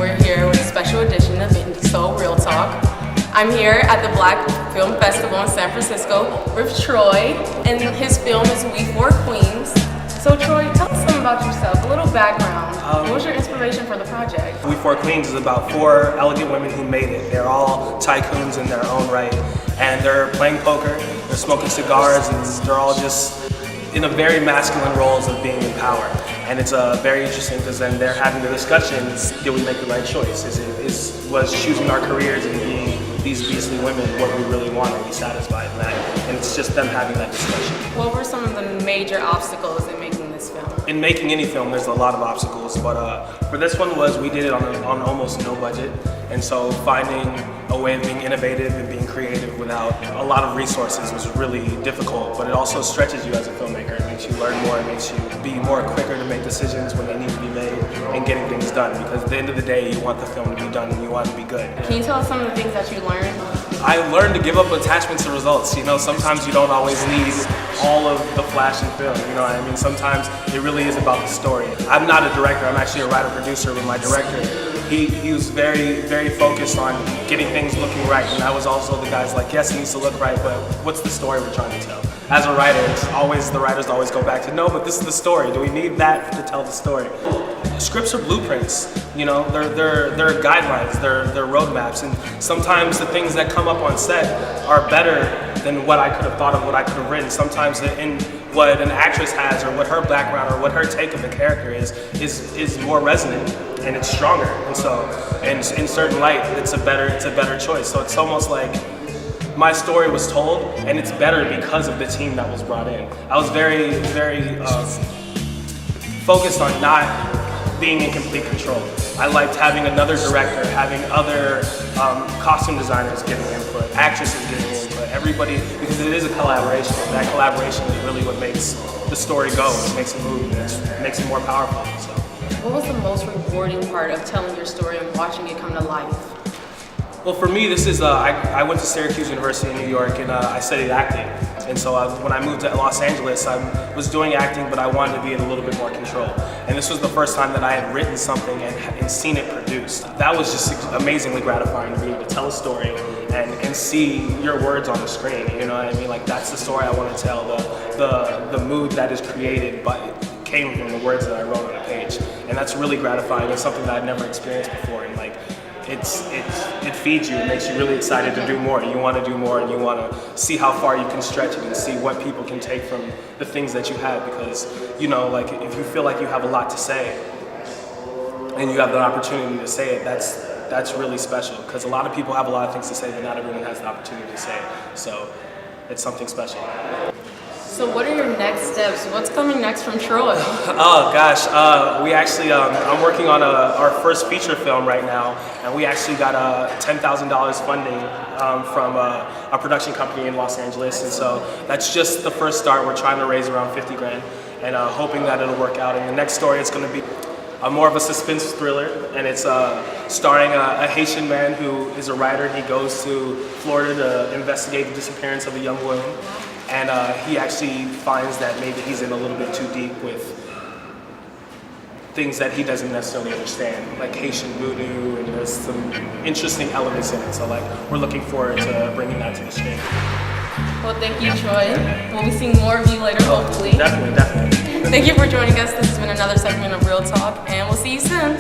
we're here with a special edition of IndieSole Real Talk. I'm here at the Black Film Festival in San Francisco with Troy, and his film is We Four Queens. So Troy, tell us something about yourself, a little background. What was your inspiration for the project? We Four Queens is about four elegant women who made it. They're all tycoons in their own right, and they're playing poker, they're smoking cigars, and they're all just in a very masculine roles of being in power. And it's very interesting because then they're having the discussions, did we make the right choice? Was choosing our careers and being these beastly women what we really want to be satisfied in that? And it's just them having that discussion. What were some of the major obstacles in making this film? In making any film, there's a lot of obstacles, but for this one we did it on almost no budget. And so finding a way of being innovative and being creative without a lot of resources was really difficult, but it also stretches you as a filmmaker. It makes you learn more, it makes you be more quicker to make decisions when they need to be made and getting things done, because at the end of the day, you want the film to be done and you want it to be good. Can you tell us some of the things that you learned? I learned to give up attachments to results. You know, sometimes you don't always need all of the flash in film, you know what I mean? Sometimes it really is about the story. I'm not a director, I'm actually a writer-producer, but my director, he was very, very focused on getting things looking right, and I was also the guy's like, yes, it needs to look right, but what's the story we're trying to tell? As a writer, the writers always go back to, no, but this is the story. Do we need that to tell the story? Scripts are blueprints, you know, they're guidelines, they're roadmaps, and sometimes the things that come up on set are better than what I could have thought of, what I could have written. Sometimes in what an actress has, or what her background, or what her take of the character is more resonant, and it's stronger. And so, in certain light, it's a better choice. So it's almost like my story was told, and it's better because of the team that was brought in. I was very, very focused on not being in complete control. I liked having another director, having other costume designers giving input, actresses giving input, everybody, because it is a collaboration. That collaboration is really what makes the story go, it makes it move, and makes it more powerful. So. What was the most rewarding part of telling your story and watching it come to life? Well, for me, this is, I went to Syracuse University in New York, and I studied acting. And so when I moved to Los Angeles, I was doing acting, but I wanted to be in a little bit more control. And this was the first time that I had written something and seen it produced. That was just amazingly gratifying to be able to tell a story and see your words on the screen, you know what I mean? Like, that's the story I want to tell. The mood that is created came from the words that I wrote on a page. And that's really gratifying. It's something that I've never experienced before. And like, it feeds you, it makes you really excited to do more. You want to do more, and you want to see how far you can stretch it and see what people can take from the things that you have, because, you know, like, if you feel like you have a lot to say and you have the opportunity to say it, that's really special, because a lot of people have a lot of things to say, but not everyone has the opportunity to say it. So it's something special. So what are your next steps? What's coming next from Troy? Oh gosh, we actually, I'm working on our first feature film right now, and we actually got $10,000 funding from a production company in Los Angeles, and so that's just the first start. We're trying to raise around 50 grand, and hoping that it'll work out. And the next story is going to be more of a suspense thriller, and it's starring a Haitian man who is a writer. He goes to Florida to investigate the disappearance of a young woman. And he actually finds that maybe he's in a little bit too deep with things that he doesn't necessarily understand, like Haitian voodoo, and there's some interesting elements in it. So like, we're looking forward to bringing that to the screen. Well, thank you, Troy. We'll be seeing more of you later, hopefully. Definitely. Thank you for joining us. This has been another segment of Real Talk, and we'll see you soon.